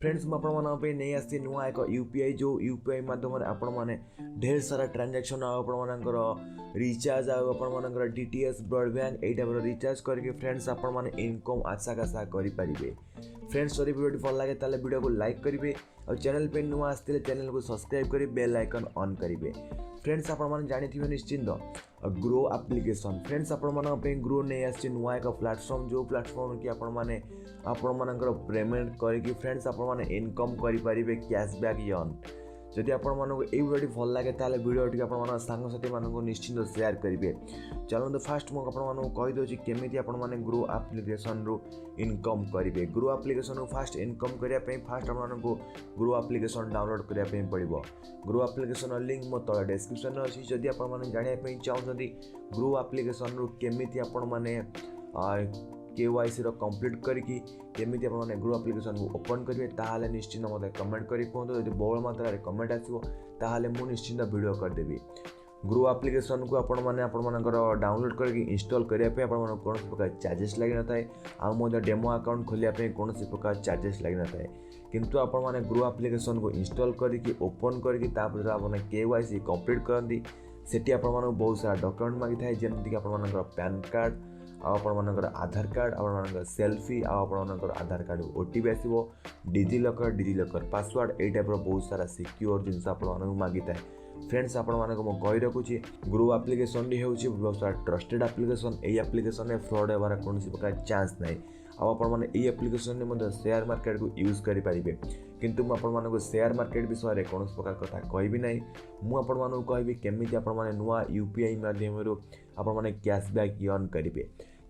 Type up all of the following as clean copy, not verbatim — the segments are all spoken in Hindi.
फ्रेंड्स मुझे नहीं आसी नुआ एक यूपीआई जो यूपीआई माध्यम आपण मैंने ढेर सारा ट्रांजैक्शन आपर रिचार्ज आपर डीटीएस ब्रॉडबैंड यही टाइप रिचार्ज करके फ्रेंड्स आपण मैंने इनकम आशा काशा करेंगे। फ्रेंड्स जब वीडियो भल लगे ताले वीडियो को लाइक करेंगे और चैनल पे नुआ आसते चैनल को सब्सक्राइब कर बेल आइकन ऑन करेंगे। फ्रेंड्स आपने जानी निश्चिंत ग्रो एप्लिकेशन फ्रेंड्स आपे ग्रो नहीं आसी नुआ एक प्लाटफर्म जो प्लाटफर्म कि आपण पेमेंट करके फ्रेंड्स आपने इनकम करेंगे कैशबैक यन। जदि आपको ये वीडियो भल लगे ताले वीडियो आप सांगसाथी मानक निश्चिंत शेयर करेंगे। चलते फास्ट मुझे कहीदे केमी आपने ग्रो एप्लिकेशन रु इनकम करेंगे। ग्रो एप्लिकेशन फास्ट इनकम करने फास्ट आपको ग्रो एप्लिकेशन डाउनलोड करने पड़ो। ग्रो एप्लिकेशन लिंक मो तले डिस्क्रिप्शन अच्छी। जदि आपने जानापी चाहते ग्रो एप्लिकेशन रु केमी आपने KYC कंप्लीट करके केमी आपने ग्रो एप्लिकेशन को ओपन करेंगे ताहले निश्चिंत मत कमेंट कर कहते जो बहुल मात्रा कमेंट आसो ताहले मु निश्चिंत वीडियो करदेवी। ग्रो एप्लिकेशन को आपण डाउनलोड करके इंस्टॉल करने कौन प्रकार चार्जेस लगी न थाए आउ डेमो अकाउंट खोलिया कौन प्रकार चार्जेस लगी न थाए किंतु आपने ग्रो एप्लिकेशन को इंस्टॉल करके ओपन करके आपने KYC कंप्लीट करती सेठी आपको बहुत सारा डॉक्यूमेंट मांगी थाए जमीक आप पैन कार्ड आपर आधार कार्ड आपर सेल्फी आपर आधार कार्ड OTP आसो डिजिलकर पासवर्ड यही टाइप बहुत सारा सिक्योर जिनस आप मांगी था। फ्रेंड्स आपको कही रखुच्छी ग्रो एप्लिकेशन बहुत सारा ट्रस्टेड एप्लिकेशन यही एप्लिकेशन में फ्रॉड होबार कौन प्रकार चांस ना आपने यही एप्लिकेशन में शेयर मार्केट को यूज करेंगे किंतु मुझे शेयर मार्केट विषय कौन प्रकार कथा कहबी ना मुझे कहबी केमी आपने नुआ यूपीआई माध्यम आपने कैशबैक अर्न करेंगे।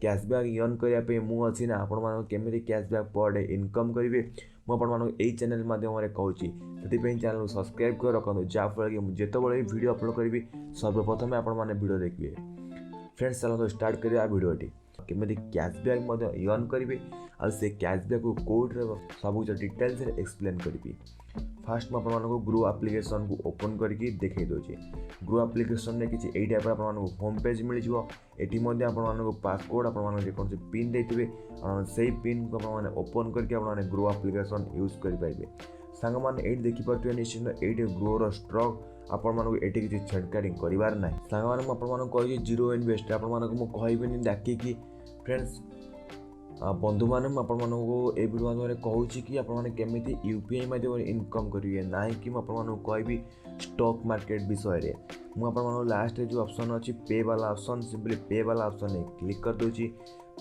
कैशबैक अर्न करने मुझे ना आपमी कैशबैक पर डे इनकम करेंगे मुझे चैनल माध्यम कहूँ से चैनल को सब्सक्राइब कर रखु जहाँफल कि जिते बड़े वीडियो अपलोड करी सर्वप्रथम आपने वीडियो देखिए। फ्रेंड्स चलो स्टार्ट करिए वीडियोटी केमी कैशबैक अर्न करेंगे और से कैशबैक को कोड सब डिटेल्स एक्सप्लेन करी। फास्ट मुझे ग्रो एप्लिकेशन को ओपन करके देखई दूसरी ग्रो एप्लिकेशन में किसी यही टाइप आपको होम पेज मिल जाए आपको पासवर्ड आपन पिन देते से पिन को आपने ओपन करके आपने ग्रो एप्लिकेशन यूज करेंगे। सांग मैंने ये देखिपे निश्चिंत ये ग्रोर स्ट्रक आपको ये किसी छेड़छाड़ी करार ना सांग मैंने आपको कही जीरो इनवेस्ट आपको कहबी डाकिकी। फ्रेंड्स बंधु मैंने आपको ये वीडियो माध्यम कहूँ कि आपने केमी यूपीआई माध्यम इनकम करेंगे ना कि आपको कहबी स्टॉक मार्केट विषय मुझे लास्ट जो ऑप्शन अच्छी पे वाला ऑप्शन सिंपली पे वाला ऑप्शन क्लिक कर दूसरी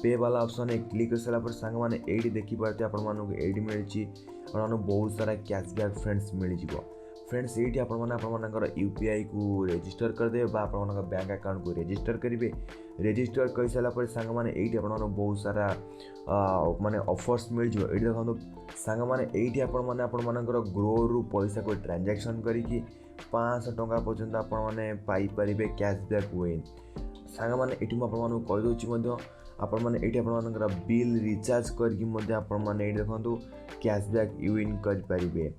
पे वाला ऑप्शन क्लिक कर सारापर सांग मैंने ये देखिपे आपको ये मिली बहुत सारा कैशबैक फ्रेंड्स मिल जाव। फ्रेंड्स ये आपंकर यूपीआई को रजिस्टर करदे बैंक अकाउंट को रजिस्टर करेंगे। रजिस्टर कर सारापर सांग मैंने ये बहुत सारा माने ऑफर्स मिल जाए। ये देखो सांग मैंने ये आपंकर ग्रो रु पैसा को ट्रांजैक्शन करके 500 टंका पर्यंत आपरे कैशबैक विन। सांग मैंने ये कहीदे आपंकर बिल रिचार्ज करके देखो कैशबैक विन करेंगे।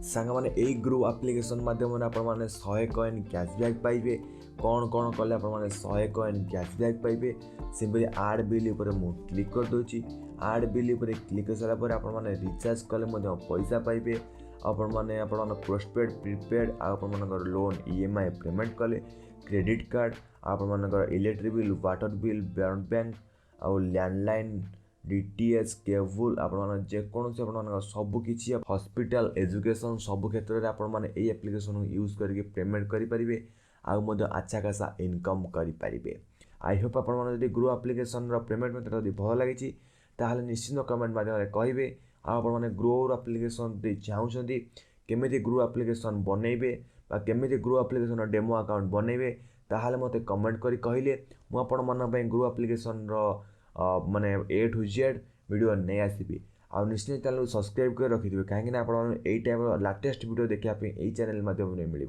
सांग मैंने यही ग्रो एप्लिकेशन माध्यम आपने 100 कॉइन कैशबैक पाइबे कौन कौन कले आपने 100 कॉइन कैशबैक पाइबे सिंपली आड बिल उपर मु क्लिक कर दूची आड बिल उपर क्लिक कर सारापर आपने रिचार्ज कले पैसा पाइबे आपने पोस्टपेड प्रीपेड आपर लोन EMI पेमेंट कले क्रेडिट कार्ड आपर electric bill water bill broadband आउ लैंडलाइन DTH केबल आपकोसी सबकि हॉस्पिटल एजुकेशन सब क्षेत्र में आपने एप्लिकेशन यूज करके पेमेंट करेंगे आउ अच्छा खासा इनकम करेंगे। आई होप आपड़ी ग्रो एप्लिकेशन पेमेंट मेथड जब भल लगी ताहले निश्चिंत कमेंट माध्यम कहे आपने ग्रो एप्लिकेशन चाहते केमी ग्रो एप्लिकेशन बनइबे केमी ग्रो एप्लिकेशन डेमो अकाउंट बनइबे ताहले मते कमेंट करी कहले मुझे ग्रो एप्लिकेशन माने A to Z वीडियो नहीं आसबि आ निश्चित चैनल को सब्सक्राइब कर रखिथे कहीं आप टाइप लेटेस्ट वीडियो देखा चैनल माध्यम मिल।